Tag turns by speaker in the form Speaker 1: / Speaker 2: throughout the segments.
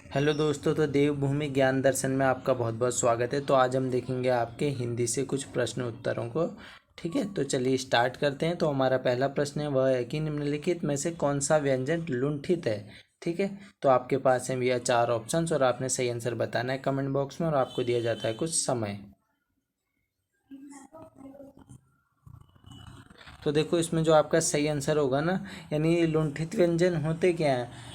Speaker 1: Hello दोस्तों, तो देवभूमि ज्ञान दर्शन में आपका बहुत बहुत स्वागत है। तो आज हम देखेंगे आपके हिंदी से कुछ प्रश्न उत्तरों को। ठीक है, तो चलिए स्टार्ट करते हैं। तो हमारा पहला प्रश्न है वह है कि निम्नलिखित में से कौन सा व्यंजन लुंठित है। ठीक है, तो आपके पास है भैया 4 ऑप्शंस और आपने सही आंसर बताना है कमेंट बॉक्स में और आपको दिया जाता है कुछ समय। तो देखो इसमें जो आपका सही आंसर होगा ना, यानी लुंठित व्यंजन होते क्या हैं।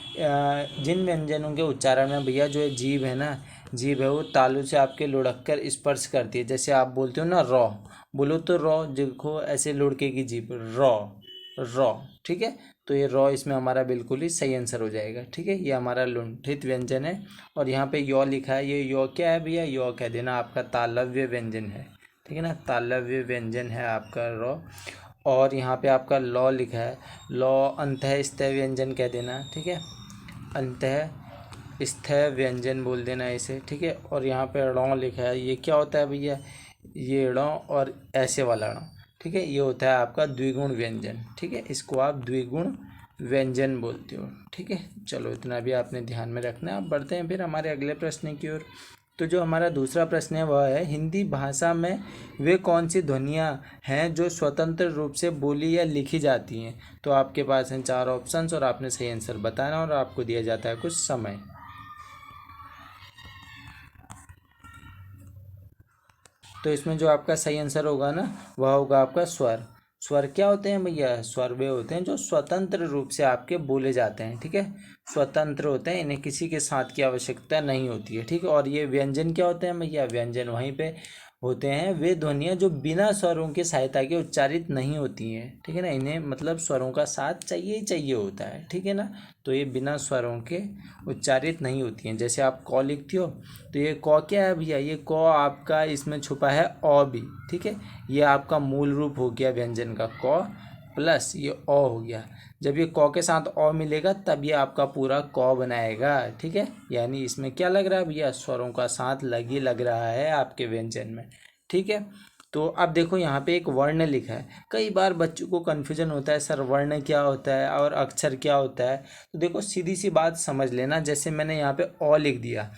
Speaker 1: जिन व्यंजनों के उच्चारण में भैया जो है जीभ है ना, जीभ है वो तालु से आपके लुढ़क कर स्पर्श करती है। जैसे आप बोलते हो ना रॉ, बोलो तो रॉ, देखो ऐसे लुढ़केगी जीभ, रॉ रॉ। ठीक है, तो ये रॉ इसमें हमारा बिल्कुल ही सही आंसर हो जाएगा। ठीक है, ये हमारा लुंठित व्यंजन है। और यहाँ पे यौ लिखा है, ये यौ क्या है भैया, यौ कह देना आपका तालव्य व्यंजन है। ठीक है ना, तालव्य व्यंजन है आपका रॉ। और यहाँ पे आपका लॉ लिखा है, लॉ अंतः स्थय व्यंजन कह देना। ठीक है, अंतः स्थय व्यंजन बोल देना इसे। ठीक है, और यहाँ पे ड़ लिखा है, ये क्या होता है भैया, ये ड़ और ऐसे वाला ड़। ठीक है, ये होता है आपका द्विगुण व्यंजन। ठीक है, इसको आप द्विगुण व्यंजन बोलते हो। ठीक है, चलो इतना भी आपने ध्यान में रखना है। अब बढ़ते हैं फिर हमारे अगले प्रश्न की ओर। तो जो हमारा दूसरा प्रश्न है वह है, हिंदी भाषा में वे कौन सी ध्वनियाँ हैं जो स्वतंत्र रूप से बोली या लिखी जाती हैं। तो आपके पास हैं 4 ऑप्शंस और आपने सही आंसर बताना और आपको दिया जाता है कुछ समय। तो इसमें जो आपका सही आंसर होगा ना, वह होगा आपका स्वर। स्वर क्या होते हैं भैया, स्वर वे होते हैं जो स्वतंत्र रूप से आपके बोले जाते हैं। ठीक है, स्वतंत्र होते हैं, इन्हें किसी के साथ की आवश्यकता नहीं होती है। ठीक है, और ये व्यंजन क्या होते हैं भैया, व्यंजन वहीं पे होते हैं वे ध्वनियाँ जो बिना स्वरों की सहायता के उच्चारित नहीं होती हैं। ठीक है ना, इन्हें मतलब स्वरों का साथ चाहिए ही चाहिए होता है। ठीक है ना, तो ये बिना स्वरों के उच्चारित नहीं होती हैं। जैसे आप क लिखती हो, तो ये क क्या है भैया, ये क आपका इसमें छुपा है अ भी। ठीक है, ये आपका मूल रूप हो गया व्यंजन का, क प्लस ये अ हो गया। जब ये क के साथ अ मिलेगा तब ये आपका पूरा क बनाएगा। ठीक है, यानी इसमें क्या लग रहा है भैया, स्वरों का साथ लग रहा है आपके व्यंजन में। ठीक है, तो अब देखो यहाँ पे एक वर्ण लिखा है। कई बार बच्चों को कन्फ्यूजन होता है, सर वर्ण क्या होता है और अक्षर क्या होता है। तो देखो सीधी सी बात समझ लेना, जैसे मैंने यहाँ पे अ लिख दिया,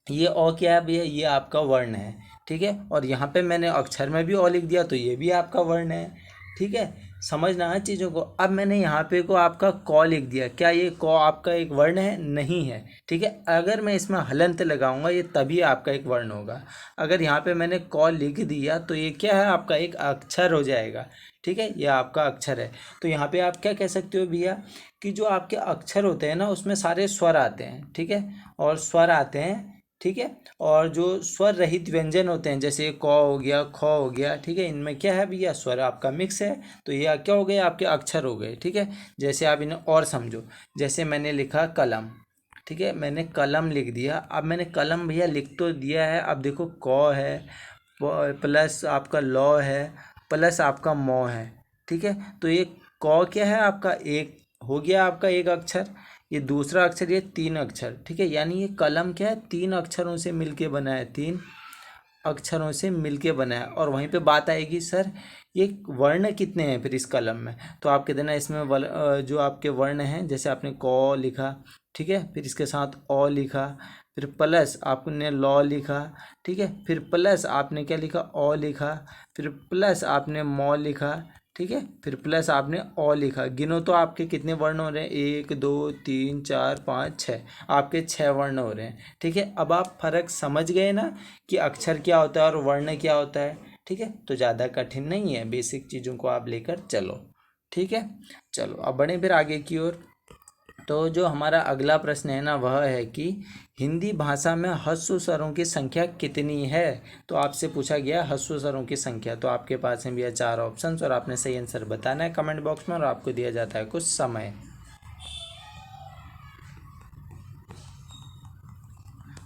Speaker 1: ये अ क्या है भैया, ये आपका वर्ण है। ठीक है, और यहाँ पे मैंने अक्षर में भी अ लिख दिया तो ये भी आपका वर्ण है। ठीक है, समझना है चीज़ों को। अब मैंने यहाँ पे को आपका क लिख दिया, क्या ये क आपका एक वर्ण है, नहीं है। ठीक है, अगर मैं इसमें हलंत लगाऊंगा ये तभी आपका एक वर्ण होगा। अगर यहाँ पे मैंने क लिख दिया तो ये क्या है, आपका एक अक्षर हो जाएगा। ठीक है, ये आपका अक्षर है। तो यहाँ पे आप क्या कह सकते हो भैया, कि जो आपके अक्षर होते हैं ना उसमें सारे स्वर आते हैं। ठीक है, और स्वर आते हैं। ठीक है, और जो स्वर रहित व्यंजन होते हैं जैसे क हो गया, ख हो गया, ठीक है, इनमें क्या है भैया, स्वर आपका मिक्स है। तो ये क्या हो गए, आपके अक्षर हो गए। ठीक है, जैसे आप इन्हें और समझो, जैसे मैंने लिखा कलम। ठीक है, मैंने कलम लिख दिया। अब मैंने कलम भैया लिख तो दिया है, अब देखो क है प्लस आपका लॉ है प्लस आपका मौ है। ठीक है, तो ये क क्या है आपका, एक हो गया आपका एक अक्षर, ये दूसरा अक्षर, ये 3 अक्षर। ठीक है, यानी ये कलम क्या है, 3 अक्षरों से मिलके बना है, 3 अक्षरों से मिलके बना है। और वहीं पे बात आएगी, सर ये वर्ण कितने हैं फिर इस कलम में। तो आप कह देना इसमें जो आपके वर्ण हैं, जैसे आपने क लिखा, ठीक है, फिर इसके साथ अ लिखा, फिर प्लस आपने लॉ लिखा। ठीक है, फिर प्लस आपने क्या लिखा, अ लिखा, फिर प्लस आपने मौ लिखा। ठीक है, फिर प्लस आपने अ लिखा। गिनो तो आपके कितने वर्ण हो रहे हैं, 1 2 3 4 5 6, आपके 6 वर्ण हो रहे हैं। ठीक है, अब आप फर्क समझ गए ना कि अक्षर क्या होता है और वर्ण क्या होता है। ठीक है, तो ज़्यादा कठिन नहीं है, बेसिक चीज़ों को आप लेकर चलो। ठीक है, चलो अब बढ़ें फिर आगे की ओर। तो जो हमारा अगला प्रश्न है ना, वह है कि हिंदी भाषा में ह्रस्व स्वरों की संख्या कितनी है। तो आपसे पूछा गया ह्रस्व स्वरों की संख्या। तो आपके पास है भैया 4 ऑप्शंस और आपने सही आंसर बताना है कमेंट बॉक्स में और आपको दिया जाता है कुछ समय।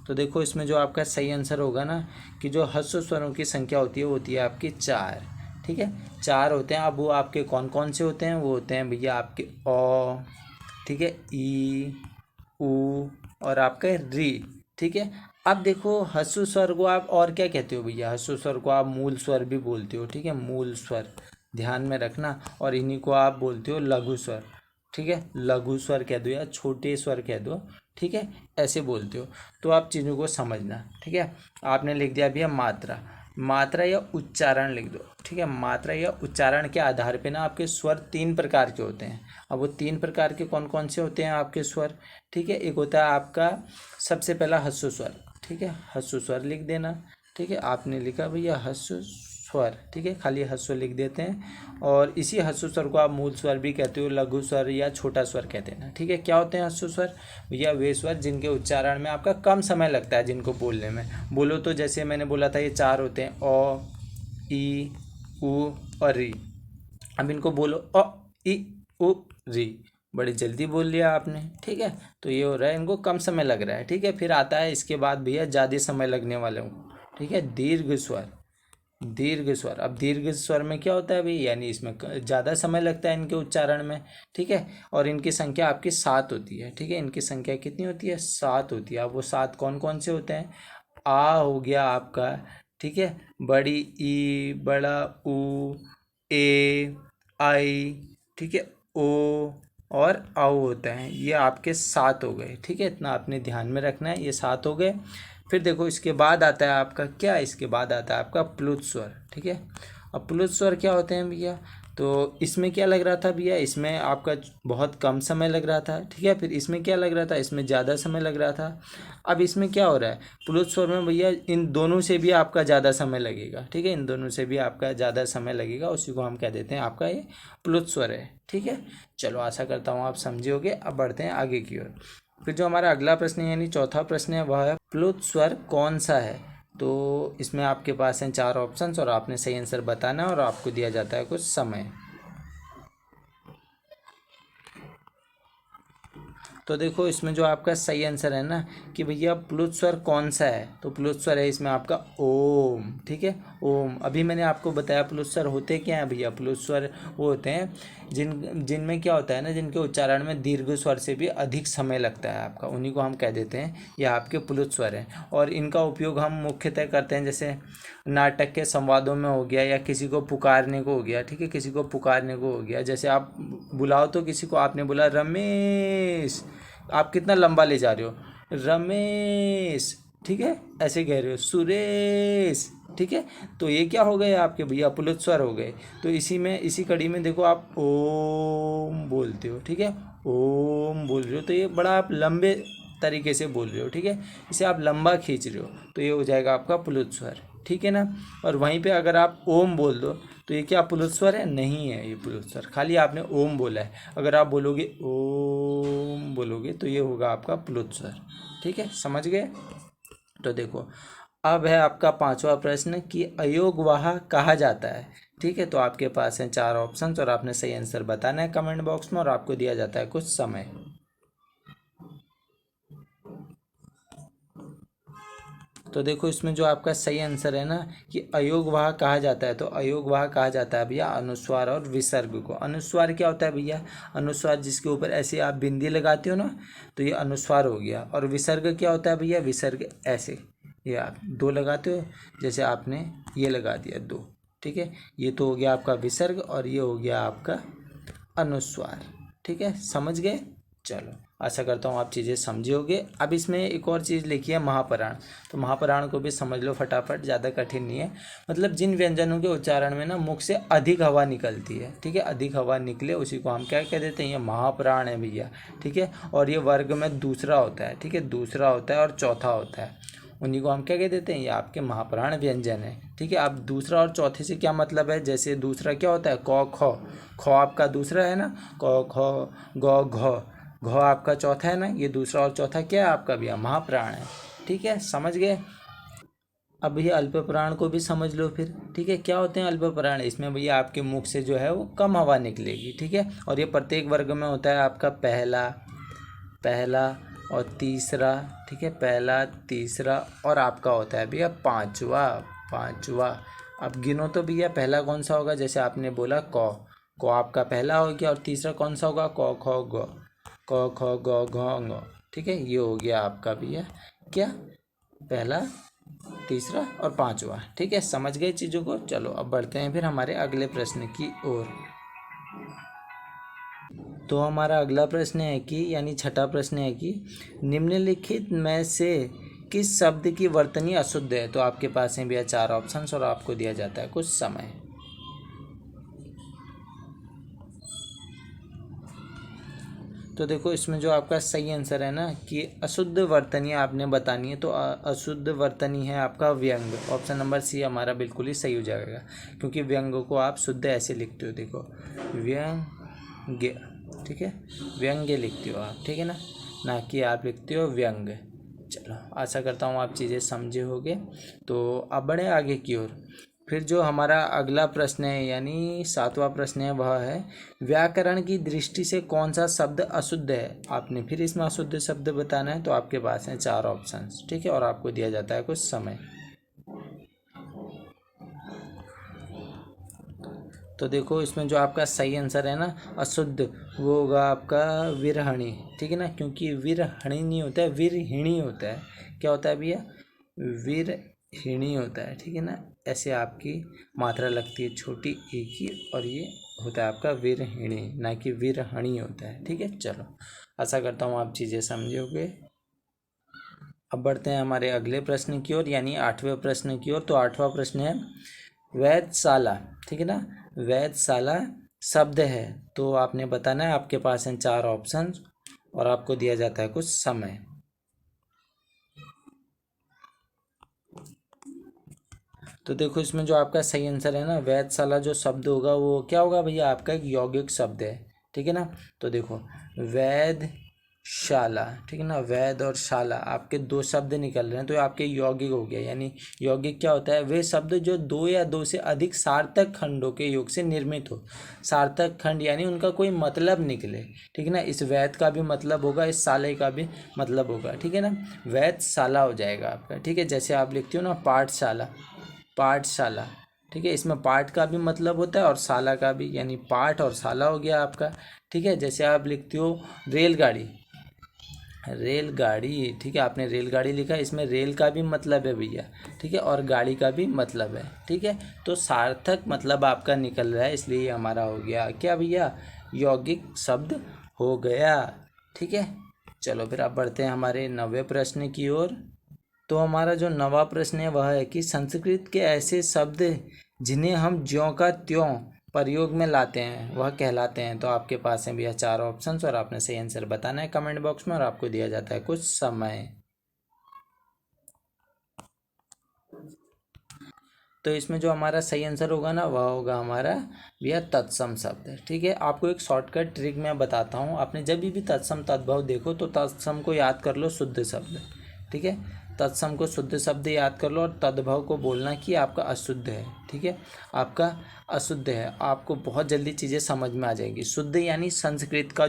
Speaker 1: तो देखो इसमें जो आपका सही आंसर होगा ना, कि जो ह्रस्व स्वरों की संख्या होती है वो होती है आपकी 4। ठीक है, 4 होते हैं। अब वो आपके कौन कौन से होते हैं, वो होते हैं भैया आपके अ, ठीक है, ई, ऊ और आपका री। ठीक है, अब देखो ह्रस्व स्वर को आप और क्या कहते हो भैया, ह्रस्व स्वर को आप मूल स्वर भी बोलते हो। ठीक है, मूल स्वर ध्यान में रखना। और इन्हीं को आप बोलते हो लघु स्वर। ठीक है, लघु स्वर कह दो या छोटे स्वर कह दो। ठीक है, ऐसे बोलते हो। तो आप चीज़ों को समझना, ठीक है। आपने लिख दिया भैया मात्रा, मात्रा या उच्चारण लिख दो, ठीक है। मात्रा या उच्चारण के आधार पे ना आपके स्वर 3 प्रकार के होते हैं। अब वो 3 प्रकार के कौन कौन से होते हैं आपके स्वर, ठीक है। एक होता है आपका सबसे पहला ह्रस्व स्वर, ठीक है, ह्रस्व स्वर लिख देना, ठीक है। आपने लिखा भैया ह्रस्व स्वर, ठीक है, खाली ह्रस्व लिख देते हैं। और इसी ह्रस्व स्वर को आप मूल स्वर भी कहते हो, लघु स्वर या छोटा स्वर कहते हैं ना, ठीक है। क्या होते हैं ह्रस्व स्वर भैया? वे स्वर जिनके उच्चारण में आपका कम समय लगता है, जिनको बोलने में। बोलो तो जैसे मैंने बोला था ये 4 होते हैं, अ, ई, उ और री। अब इनको बोलो अ, ई, उ, री, बड़ी जल्दी बोल लिया आपने, ठीक है। तो ये हो रहा है इनको कम समय लग रहा है, ठीक है। फिर आता है इसके बाद भैया ज़्यादा समय लगने वाले हूँ, ठीक है, दीर्घ स्वर। दीर्घ स्वर, अब दीर्घ स्वर में क्या होता है भाई, यानी इसमें ज़्यादा समय लगता है इनके उच्चारण में, ठीक है। और इनकी संख्या आपकी 7 होती है, ठीक है। इनकी संख्या कितनी होती है? 7 होती है। अब वो 7 कौन कौन से होते हैं? आ हो गया आपका, ठीक है, बड़ी ई, बड़ा ऊ, ए, आई, ठीक है, ओ और आओ होता है। ये आपके 7 हो गए, ठीक है। इतना आपने ध्यान में रखना है, ये 7 हो गए। फिर देखो इसके बाद आता है आपका क्या, इसके बाद आता है आपका प्लुत स्वर, ठीक है। अब प्लुत स्वर क्या होते हैं भैया? तो इसमें क्या लग रहा था भैया? इसमें आपका बहुत कम समय लग रहा था, ठीक है। फिर इसमें क्या लग रहा था? इसमें ज़्यादा समय लग रहा था। अब इसमें क्या हो रहा है? प्लुत स्वर में भैया इन दोनों से भी आपका ज़्यादा समय लगेगा, ठीक है। इन दोनों से भी आपका ज़्यादा समय लगेगा, उसी को हम कह देते हैं आपका ये प्लुत स्वर है, ठीक है। चलो आशा करता हूँ आप समझे होगे। अब बढ़ते हैं आगे की ओर। फिर जो हमारा अगला प्रश्न है यानी चौथा प्रश्न है, वह है प्लुत स्वर कौन सा है? तो इसमें आपके पास हैं 4 ऑप्शंस और आपने सही आंसर बताना है और आपको दिया जाता है कुछ समय। तो देखो इसमें जो आपका सही आंसर है ना कि भैया प्लुत स्वर कौन सा है, तो प्लुत स्वर है इसमें आपका ओम, ठीक है, ओम। अभी मैंने आपको बताया प्लुत स्वर होते क्या हैं भैया? प्लुत स्वर वो होते हैं जिनमें क्या होता है ना, जिनके उच्चारण में दीर्घ स्वर से भी अधिक समय लगता है आपका, उन्हीं को हम कह देते हैं ये आपके प्लुत स्वर हैं। और इनका उपयोग हम मुख्यतः करते हैं जैसे नाटक के संवादों में हो गया, या किसी को पुकारने को हो गया, ठीक है, किसी को पुकारने को हो गया। जैसे आप बुलाओ तो किसी को, आपने बोला रमेश, आप कितना लंबा ले जा रहे हो, रमेश, ठीक है, ऐसे कह रहे हो सुरेश, ठीक है। तो ये क्या हो गए आपके भैया? प्लुत स्वर हो गए। तो इसी कड़ी में देखो आप ओम बोलते हो, ठीक है, ओम बोल रहे हो, तो ये बड़ा आप लंबे तरीके से बोल रहे हो, ठीक है, इसे आप लंबा खींच रहे हो, तो ये हो जाएगा आपका प्लुत स्वर, ठीक है ना। और वहीं पे अगर आप ओम बोल दो तो ये क्या प्लुत स्वर है? नहीं है ये प्लुत स्वर, खाली आपने ओम बोला है। अगर आप बोलोगे ओम बोलोगे तो ये होगा आपका प्लुत स्वर, ठीक है, समझ गए। तो देखो अब है आपका 5वां प्रश्न कि अयोगवाह कहा जाता है, ठीक है। तो आपके पास हैं 4 ऑप्शंस और आपने सही आंसर बताना है कमेंट बॉक्स में और आपको दिया जाता है कुछ समय। तो देखो इसमें जो आपका सही आंसर है ना कि अयोगवाह कहा जाता है, तो अयोगवाह कहा जाता है भैया अनुस्वार और विसर्ग को। अनुस्वार क्या होता है भैया? अनुस्वार जिसके ऊपर ऐसे आप बिंदी लगाते हो ना, तो ये अनुस्वार हो गया। और विसर्ग क्या होता है भैया? विसर्ग ऐसे ये आप 2 लगाते हो, जैसे आपने ये लगा दिया 2, ठीक है, ये तो हो गया आपका विसर्ग और ये हो गया आपका अनुस्वार, ठीक है, समझ गए। चलो आशा करता हूँ आप चीज़ें समझे होगे। अब इसमें एक और चीज़ लिखी है महापराण, तो महापराण को भी समझ लो फटाफट, ज़्यादा कठिन नहीं है। मतलब जिन व्यंजनों के उच्चारण में ना मुख से अधिक हवा निकलती है, ठीक है, अधिक हवा निकले उसी को हम क्या कह देते हैं? ये महापराण है भैया, ठीक है। और ये वर्ग में दूसरा होता है, ठीक है, दूसरा होता है और चौथा होता है, उन्हीं को हम क्या कह देते हैं? ये आपके महाप्राण व्यंजन है, ठीक है। अब दूसरा और चौथे से क्या मतलब है? जैसे दूसरा क्या होता है? क ख, ख आपका दूसरा है ना, क ख ग घ, घ आपका चौथा है ना, ये दूसरा और चौथा क्या है आपका भैया? महाप्राण है, ठीक है, समझ गए। अब भैया अल्प प्राण को भी समझ लो फिर, ठीक है। क्या होते हैं अल्प प्राण? इसमें भैया आपके मुख से जो है वो कम हवा निकलेगी, ठीक है। और ये प्रत्येक वर्ग में होता है आपका पहला, पहला और तीसरा, ठीक है, पहला तीसरा और आपका होता है भैया पांचवा, पांचवा। अब गिनो तो भैया पहला कौन सा होगा? जैसे आपने बोला क आपका पहला हो गया, और तीसरा कौन सा होगा? क ख ग, क ख ग घ ङ, ठीक है, ये हो गया आपका भैया क्या? पहला, तीसरा और पांचवा, ठीक है, समझ गए चीज़ों को। चलो अब बढ़ते हैं फिर हमारे अगले प्रश्न की ओर। तो हमारा अगला प्रश्न है कि यानी छठा प्रश्न है कि निम्नलिखित में से किस शब्द की वर्तनी अशुद्ध है। तो आपके पास हैं भैया चार ऑप्शंस और आपको दिया जाता है कुछ समय। तो देखो इसमें जो आपका सही आंसर है ना कि अशुद्ध वर्तनी आपने बतानी है, तो अशुद्ध वर्तनी है आपका व्यंग। ऑप्शन नंबर सी हमारा बिल्कुल ही सही हो जाएगा, क्योंकि व्यंग को आप शुद्ध ऐसे लिखते हो, देखो व्यंग्य, ठीक है, व्यंग्य लिखते हो आप, ठीक है ना कि आप लिखते हो व्यंग। चलो आशा करता हूँ आप चीज़ें समझे होगे। तो अब बढ़े आगे की ओर। फिर जो हमारा अगला प्रश्न है यानी सातवां प्रश्न है वह है व्याकरण की दृष्टि से कौन सा शब्द अशुद्ध है। आपने फिर इसमें अशुद्ध शब्द बताना है। तो आपके पास हैं चार ऑप्शंस, ठीक है, और आपको दिया जाता है कुछ समय। तो देखो इसमें जो आपका सही आंसर है ना अशुद्ध, वो होगा आपका विरहणी, ठीक है ना, क्योंकि विरहणी नहीं होता है, विरहिणी होता है। क्या होता है भैया, विरहिणी होता है, ठीक है ना, ऐसे आपकी मात्रा लगती है छोटी एक ही, और ये होता है आपका विरहिणी, ना कि विरहणी होता है, ठीक है। चलो आशा करता हूँ आप चीज़ें समझोगे। अब बढ़ते हैं हमारे अगले प्रश्न की ओर यानी आठवें प्रश्न की ओर। तो आठवां प्रश्न है वेधशाला, ठीक है ना, वेधशाला शब्द है। तो आपने बताना है, आपके पास हैं चार ऑप्शन और आपको दिया जाता है कुछ समय। तो देखो इसमें जो आपका सही आंसर है ना वेधशाला जो शब्द होगा वो क्या होगा भैया, आपका एक यौगिक शब्द है, ठीक है ना। तो देखो वेधशाला, ठीक है ना, वैध और शाला आपके दो शब्द निकल रहे हैं, तो ये आपके यौगिक हो गया। यानी यौगिक क्या होता है, वे शब्द जो दो या दो से अधिक सार्थक खंडों के योग से निर्मित हो। सार्थक खंड यानी उनका कोई मतलब निकले, ठीक है ना। इस वैध का भी मतलब होगा, इस शाले का भी मतलब होगा, ठीक है ना। वैधशाला हो जाएगा आपका, ठीक है। जैसे आप लिखते हो ना पाठशाला, पाठशाला, ठीक है, इसमें पाठ का भी मतलब होता है और शाला का भी, यानी पाठ और शाला हो गया आपका, ठीक है। जैसे आप लिखते हो रेलगाड़ी, रेलगाड़ी, ठीक है, आपने रेलगाड़ी लिखा, इसमें रेल का भी मतलब है भैया, ठीक है, और गाड़ी का भी मतलब है, ठीक है। तो सार्थक मतलब आपका निकल रहा है, इसलिए हमारा हो गया क्या भैया, यौगिक शब्द हो गया, ठीक है। चलो फिर आप बढ़ते हैं हमारे नवे प्रश्न की ओर। तो हमारा जो नवा प्रश्न है वह है कि संस्कृत के ऐसे शब्द जिन्हें हम ज्यों का त्यों प्रयोग में लाते हैं वह कहलाते हैं। तो आपके पास हैं भैया चार ऑप्शंस और आपने सही आंसर बताना है कमेंट बॉक्स में, और आपको दिया जाता है कुछ समय। तो इसमें जो हमारा सही आंसर होगा ना वह होगा हमारा भैया तत्सम शब्द, ठीक है। आपको एक शॉर्टकट ट्रिक मैं बताता हूँ, आपने जब भी तत्सम तद्भव देखो तो तत्सम को याद कर लो शुद्ध शब्द, ठीक है। तत्सम को शुद्ध शब्द याद कर लो और तद्भव को बोलना कि आपका अशुद्ध है, ठीक है, आपका अशुद्ध है। आपको बहुत जल्दी चीज़ें समझ में आ जाएगी। शुद्ध यानी संस्कृत का,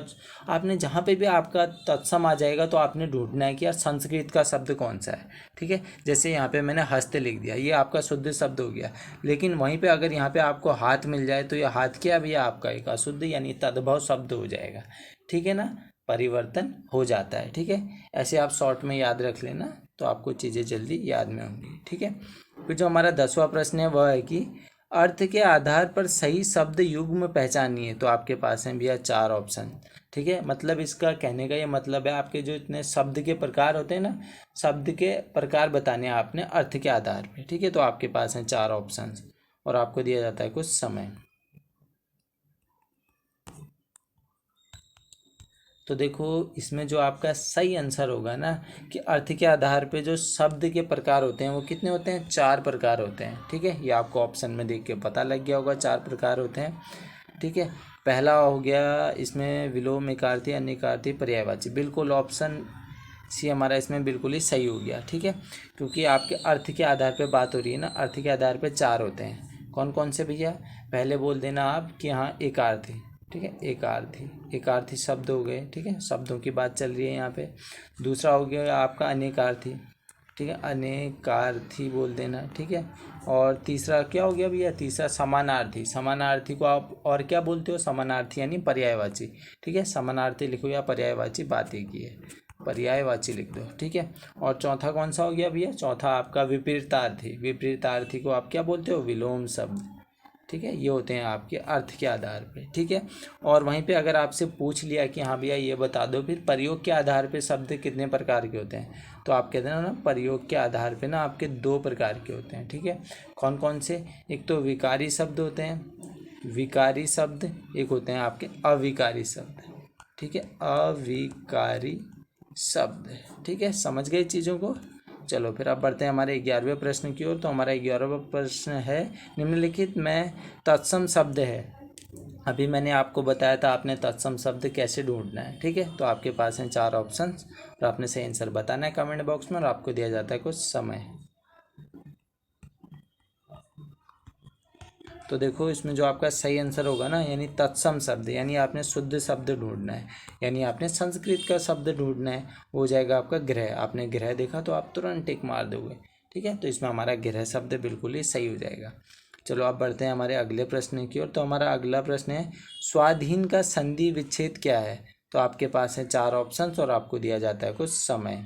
Speaker 1: आपने जहाँ पे भी आपका तत्सम आ जाएगा तो आपने ढूंढना है कि यार संस्कृत का शब्द कौन सा है, ठीक है। जैसे यहाँ पे मैंने हस्त लिख दिया, ये आपका शुद्ध शब्द हो गया, लेकिन वहीं पे अगर यहाँ पे आपको हाथ मिल जाए तो ये हाथ क्या भैया आपका एक अशुद्ध यानी तद्भव शब्द हो जाएगा, ठीक है ना, परिवर्तन हो जाता है, ठीक है। ऐसे आप शॉर्ट में याद रख लेना तो आपको चीज़ें जल्दी याद में होंगी, ठीक है। फिर जो हमारा 10वां प्रश्न है वह है कि अर्थ के आधार पर सही शब्द युग्म पहचानिए। तो आपके पास हैं भैया चार ऑप्शन, ठीक है। मतलब इसका कहने का ये मतलब है आपके जो इतने शब्द के प्रकार होते हैं ना, शब्द के प्रकार बताने हैं आपने अर्थ के आधार पे, ठीक है। तो आपके पास हैं चार ऑप्शन और आपको दिया जाता है कुछ समय। तो देखो इसमें जो आपका सही आंसर होगा ना कि अर्थ के आधार पे जो शब्द के प्रकार होते हैं वो कितने होते हैं, चार प्रकार होते हैं, ठीक है। ये आपको ऑप्शन में देख के पता लग गया होगा चार प्रकार होते हैं, ठीक है। पहला हो गया इसमें विलोम एकार्थी अनेकार्थी पर्यायवाची, बिल्कुल ऑप्शन सी हमारा इसमें बिल्कुल ही सही हो गया, ठीक है, क्योंकि आपके अर्थ के आधार पे बात हो रही है ना। अर्थ के आधार पे चार होते हैं, कौन कौन से भैया, पहले बोल देना आप कि हाँ एकार्थी, ठीक है, एकार्थी, एकार्थी शब्द हो गए, ठीक है, शब्दों की बात चल रही है यहाँ पे। दूसरा हो गया आपका अनेकार्थी, ठीक है, अनेकार्थी बोल देना, ठीक है। और तीसरा क्या हो गया भैया, तीसरा समानार्थी, समानार्थी को आप और क्या बोलते हो, समानार्थी यानी पर्यायवाची, ठीक है, समानार्थी लिखो या पर्यायवाची बात एक ही है, पर्यायवाची लिख दो, ठीक है। और चौथा कौन सा हो गया भैया, चौथा आपका विपरीतार्थी, विपरीतार्थी को आप क्या बोलते हो, विलोम शब्द, ठीक है, ये होते हैं आपके अर्थ के आधार पे। ठीक है, और वहीं पे अगर आपसे पूछ लिया कि हाँ भैया ये बता दो फिर प्रयोग के आधार पे शब्द कितने प्रकार के होते हैं, तो आप कहते हैं ना प्रयोग के आधार पे ना आपके 2 प्रकार के होते हैं। ठीक है, कौन कौन से? एक तो विकारी शब्द होते हैं, विकारी शब्द, एक होते हैं आपके अविकारी शब्द। ठीक है, अविकारी शब्द। ठीक है, समझ गए चीज़ों को। चलो फिर अब बढ़ते हैं हमारे 11वें प्रश्न की ओर। तो हमारा 11वां प्रश्न है, निम्नलिखित में तत्सम शब्द है। अभी मैंने आपको बताया था आपने तत्सम शब्द कैसे ढूंढना है। ठीक है, तो आपके पास हैं 4 ऑप्शंस और आपने सही आंसर बताना है कमेंट बॉक्स में, और आपको दिया जाता है कुछ समय। तो देखो इसमें जो आपका सही आंसर होगा ना, यानी तत्सम शब्द, यानी आपने शुद्ध शब्द ढूंढना है, यानी आपने संस्कृत का शब्द ढूंढना है, वो हो जाएगा आपका गृह। आपने गृह देखा तो आप तुरंत टिक मार दोगे। ठीक है, तो इसमें हमारा गृह शब्द बिल्कुल ही सही हो जाएगा। चलो अब बढ़ते हैं हमारे अगले प्रश्न की ओर। तो हमारा अगला प्रश्न है, स्वाधीन का संधि विच्छेद क्या है? तो आपके पास है 4 ऑप्शंस और आपको दिया जाता है कुछ समय।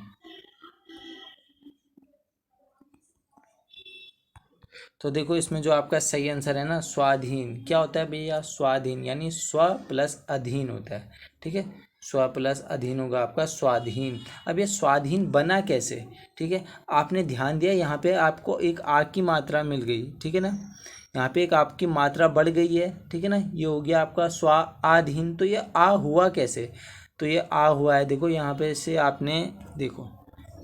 Speaker 1: तो देखो इसमें जो आपका सही आंसर है ना, स्वाधीन। क्या होता है भैया? स्वाधीन यानी स्व प्लस अधीन होता है। ठीक है, स्व प्लस अधीन होगा आपका स्वाधीन। अब ये स्वाधीन बना कैसे? ठीक है, आपने ध्यान दिया यहाँ पे आपको एक आ की मात्रा मिल गई। ठीक है ना, यहाँ पे एक आपकी मात्रा बढ़ गई है। ठीक है ना, ये हो गया आपका स्वाधीन। तो ये आ हुआ कैसे? तो ये आ हुआ है, देखो यहाँ पे से आपने, देखो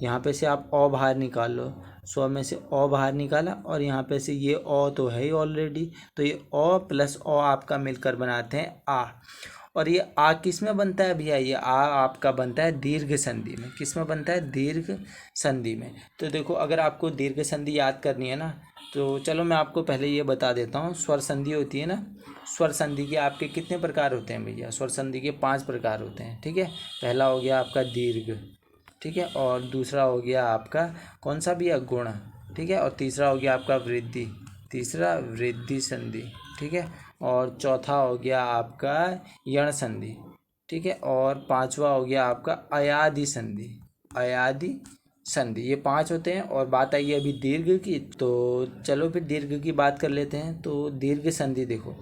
Speaker 1: यहाँ पे से आप ओ बाहर निकाल लो, 100 में से ओ बाहर निकाला, और यहाँ पे से ये ओ तो है ही ऑलरेडी, तो ये ओ प्लस ओ आपका मिलकर बनाते हैं आ। और ये आ किस में बनता है भैया? ये आ आपका बनता है दीर्घ संधि में। किस में बनता है? दीर्घ संधि में। तो देखो अगर आपको दीर्घ संधि याद करनी है ना, तो चलो मैं आपको पहले ये बता देता हूँ। स्वर संधि होती है ना, स्वर संधि के आपके कितने प्रकार होते हैं भैया? स्वर संधि के 5 प्रकार होते हैं। ठीक है, पहला हो गया आपका दीर्घ। ठीक है, और दूसरा हो गया आपका कौन सा भी है? गुण। ठीक है, और तीसरा हो गया आपका वृद्धि, तीसरा वृद्धि संधि। ठीक है, और चौथा हो गया आपका यण संधि। ठीक है, और पांचवा हो गया आपका अयादि संधि, अयादि संधि। ये 5 होते हैं। और बात आई है अभी दीर्घ की, तो चलो फिर दीर्घ की बात कर लेते हैं। तो दीर्घ संधि देखो,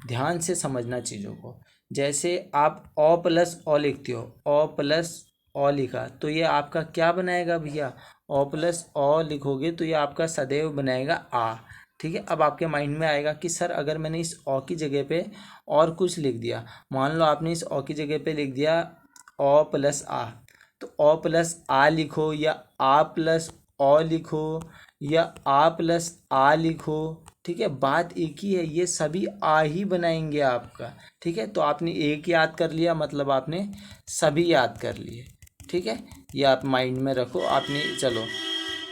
Speaker 1: ध्यान से समझना चीज़ों को। जैसे आप ओ प्लस ओ लिखते हो, ओ प्लस ओ लिखा, तो ये आपका क्या बनाएगा भैया? ओ प्लस ओ लिखोगे तो ये आपका सदैव बनाएगा आ। ठीक है, अब आपके माइंड में आएगा कि सर अगर मैंने इस ओ की जगह पे और कुछ लिख दिया, मान लो आपने इस ओ की जगह पे लिख दिया ओ प्लस आ, तो ओ प्लस आ लिखो या आ प्लस ओ लिखो या आ प्लस आ लिखो, ठीक है, बात एक ही है, ये सभी आ ही बनाएंगे आपका। ठीक है, तो आपने एक याद कर लिया मतलब आपने सभी याद कर लिए। ठीक है, ये आप माइंड में रखो आपने। चलो,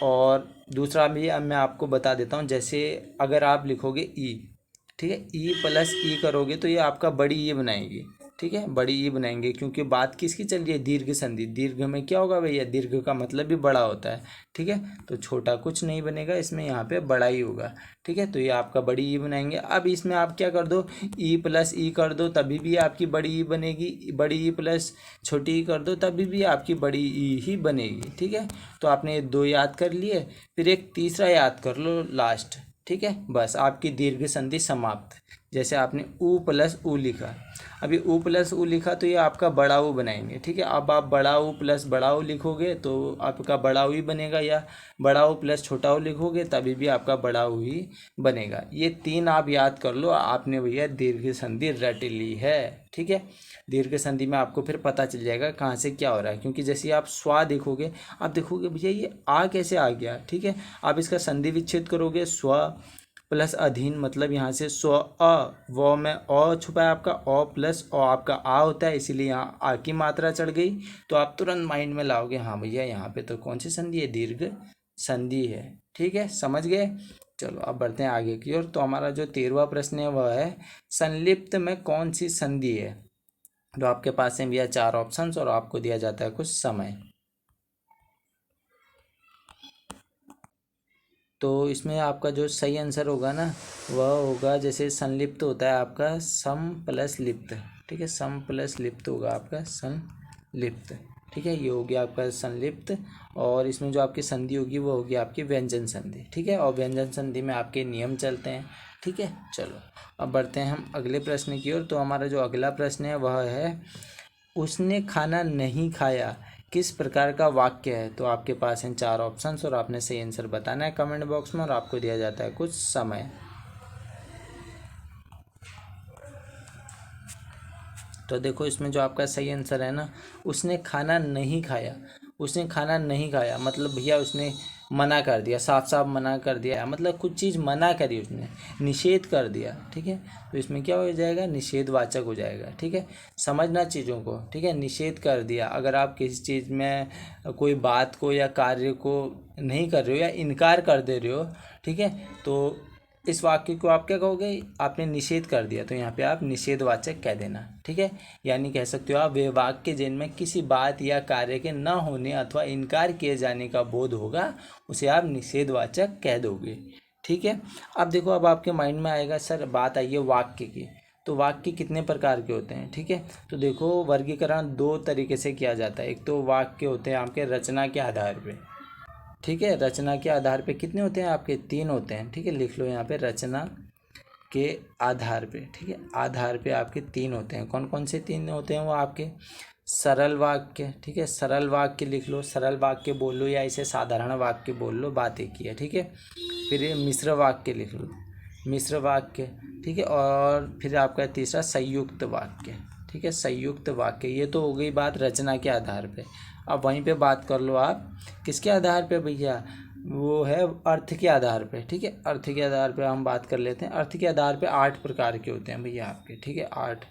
Speaker 1: और दूसरा भी अब मैं आपको बता देता हूँ। जैसे अगर आप लिखोगे ई, ठीक है, ई प्लस ई करोगे तो ये आपका बड़ी ई बनाएगी। ठीक है, बड़ी ई बनाएंगे, क्योंकि बात किसकी चल रही है? दीर्घ संधि। दीर्घ में क्या होगा भैया? दीर्घ का मतलब भी बड़ा होता है। ठीक है, तो छोटा कुछ नहीं बनेगा इसमें, यहाँ पे बड़ा ही होगा। ठीक है, तो ये आपका बड़ी ई बनाएंगे। अब इसमें आप क्या कर दो? ई प्लस ई कर दो, तभी भी आपकी बड़ी ई बनेगी। बड़ी ई प्लस छोटी ई कर दो, तभी भी आपकी बड़ी ई ही बनेगी। ठीक है, तो आपने ये 2 याद कर लिए, फिर एक तीसरा याद कर लो लास्ट। ठीक है, बस आपकी दीर्घ संधि समाप्त। जैसे आपने ऊ प्लस ऊ लिखा, अभी ऊ प्लस ऊ लिखा तो ये आपका बड़ा ऊ बनाएंगे। ठीक है, अब आप बड़ा ऊ प्लस बड़ा ऊ लिखोगे तो आपका बड़ा ऊ ही बनेगा, या बड़ा ऊ प्लस छोटा ऊ लिखोगे तभी भी आपका बड़ा ऊ ही बनेगा। ये 3 आप याद कर लो, आपने भैया दीर्घ संधि रट ली है। ठीक है, दीर्घ संधि में आपको फिर पता चल जाएगा कहाँ से क्या हो रहा है, क्योंकि जैसे आप स्वा देखोगे, आप देखोगे भैया ये आ कैसे आ गया। ठीक है, आप इसका संधि विच्छेद करोगे, स्व प्लस अधीन, मतलब यहाँ से स्व अ, वो में अ छुपा है आपका, ओ प्लस ओ आपका आ होता है, इसीलिए यहाँ आ की मात्रा चढ़ गई। तो आप तुरंत माइंड में लाओगे हाँ भैया यहाँ पे तो कौन सी संधि है? दीर्घ संधि है। ठीक है, समझ गए। चलो अब बढ़ते हैं आगे की ओर। तो हमारा जो 13वां प्रश्न है वह है, संलिप्त में कौन सी संधि है? तो आपके पास है भैया 4 ऑप्शंस और आपको दिया जाता है कुछ समय। तो इसमें आपका जो सही आंसर होगा ना, वह होगा, जैसे संलिप्त होता है आपका सम प्लस लिप्त। ठीक है, सम प्लस लिप्त होगा आपका संलिप्त। ठीक है, ये हो गया आपका संलिप्त। और इसमें जो आपकी संधि होगी वो होगी आपकी व्यंजन संधि। ठीक है, और व्यंजन संधि में आपके नियम चलते हैं। ठीक है। चलो अब बढ़ते हैं हम अगले प्रश्न की ओर। तो हमारा जो अगला प्रश्न है वह है, उसने खाना नहीं खाया किस प्रकार का वाक्य है। तो आपके पास हैं 4 ऑप्शंस और आपने सही आंसर बताना है कमेंट बॉक्स में, और आपको दिया जाता है कुछ समय। तो देखो इसमें जो आपका सही आंसर है ना, उसने खाना नहीं खाया। उसने खाना नहीं खाया मतलब भैया उसने मना कर दिया, साफ साफ मना कर दिया, मतलब कुछ चीज़ मना करी उसने, निषेध कर दिया। ठीक है, तो इसमें क्या हो जाएगा, निषेधवाचक हो जाएगा। ठीक है, समझना चीज़ों को। ठीक है, निषेध कर दिया। अगर आप किसी चीज़ में कोई बात को या कार्य को नहीं कर रहे हो या इनकार कर दे रहे हो, ठीक है, तो इस वाक्य को आप क्या कहोगे, आपने निषेध कर दिया, तो यहाँ पे आप निषेधवाचक कह देना। ठीक है, यानी कह सकते हो आप, वे वाक्य जिनमें किसी बात या कार्य के न होने अथवा इनकार किए जाने का बोध होगा उसे आप निषेधवाचक कह दोगे। ठीक है, अब देखो, अब आपके माइंड में आएगा सर बात आई है वाक्य की, तो वाक्य कितने प्रकार के होते हैं। ठीक है, तो देखो वर्गीकरण 2 तरीके से किया जाता है। एक तो वाक्य होते हैं आपके रचना के आधार पे। ठीक है, रचना के आधार पे कितने होते हैं आपके, 3 होते हैं। ठीक है, लिख लो यहाँ पे रचना के आधार पे। ठीक है, आधार पे आपके 3 होते हैं। कौन कौन से 3 होते हैं वो आपके, सरल वाक्य। ठीक है, सरल वाक्य लिख लो, सरल वाक्य बोल लो या इसे साधारण वाक्य बोल लो, बात एक ही है। ठीक है, फिर ये मिश्र वाक्य लिख लो, मिश्र वाक्य। ठीक है, और फिर आपका तीसरा संयुक्त वाक्य। ठीक है, संयुक्त वाक्य। ये तो हो गई बात रचना के आधार पे। अब वहीं पे बात कर लो आप किसके आधार पे भैया, वो है अर्थ के आधार पे। ठीक है, अर्थ के आधार पे हम बात कर लेते हैं। अर्थ के आधार पे 8 प्रकार के होते हैं भैया आपके। ठीक है, 8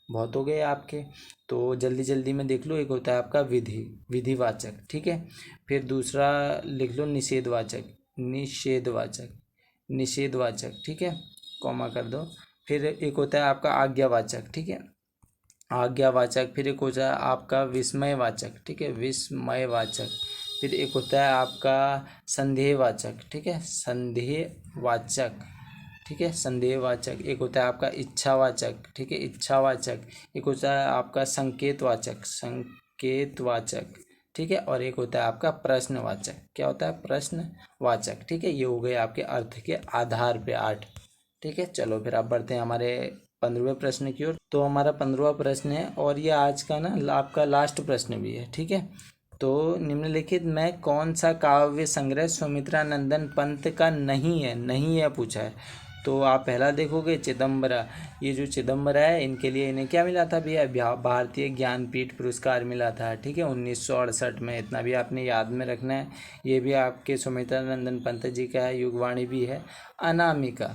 Speaker 1: बहुत हो गए आपके, तो जल्दी जल्दी में देख लो। एक होता है आपका विधि, विधिवाचक। ठीक है, फिर दूसरा लिख लो निषेधवाचक, निषेधवाचक, निषेधवाचक। ठीक है, कॉमा कर दो। फिर एक होता है आपका आज्ञावाचक। ठीक है, आज्ञावाचक। फिर एक होता है आपका विस्मयवाचक। ठीक है, विस्मयवाचक। फिर एक होता है आपका संदेहवाचक। ठीक है, संदेहवाचक। ठीक है, संदेहवाचक। एक होता है आपका इच्छावाचक। ठीक है, इच्छावाचक। एक होता है आपका संकेतवाचक, संकेतवाचक। ठीक है, और एक होता है आपका प्रश्नवाचक। क्या होता है, प्रश्नवाचक। ठीक है, ये हो गए आपके अर्थ के आधार पे 8। ठीक है, चलो फिर आप बढ़ते हैं हमारे 15वें प्रश्न की ओर। तो हमारा 15वां प्रश्न है, और ये आज का ना आपका लास्ट प्रश्न भी है। ठीक है, तो निम्नलिखित में कौन सा काव्य संग्रह सुमित्रा नंदन पंत का नहीं है, नहीं है पूछा है। तो आप पहला देखोगे चिदम्बरा। ये जो चिदम्बरा है, इनके लिए इन्हें क्या मिला था भैया, भारतीय ज्ञानपीठ पुरस्कार मिला था। ठीक है, 1968 में। इतना भी आपने याद में रखना है। ये भी आपके सुमित्रा नंदन पंत जी का है, युगवाणी भी है। अनामिका,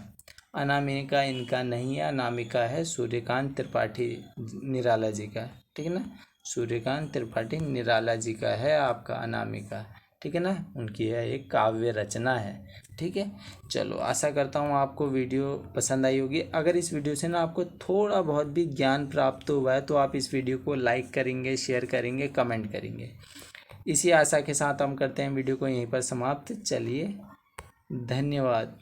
Speaker 1: अनामिका इनका नहीं है, अनामिका है सूर्यकांत त्रिपाठी निराला जी का। ठीक है ना, सूर्यकांत त्रिपाठी निराला जी का है आपका अनामिका। ठीक है ना, उनकी है एक काव्य रचना है। ठीक है, चलो आशा करता हूँ आपको वीडियो पसंद आई होगी। अगर इस वीडियो से ना आपको थोड़ा बहुत भी ज्ञान प्राप्त हुआ है तो आप इस वीडियो को लाइक करेंगे, शेयर करेंगे, कमेंट करेंगे। इसी आशा के साथ हम करते हैं वीडियो को यहीं पर समाप्त। चलिए, धन्यवाद।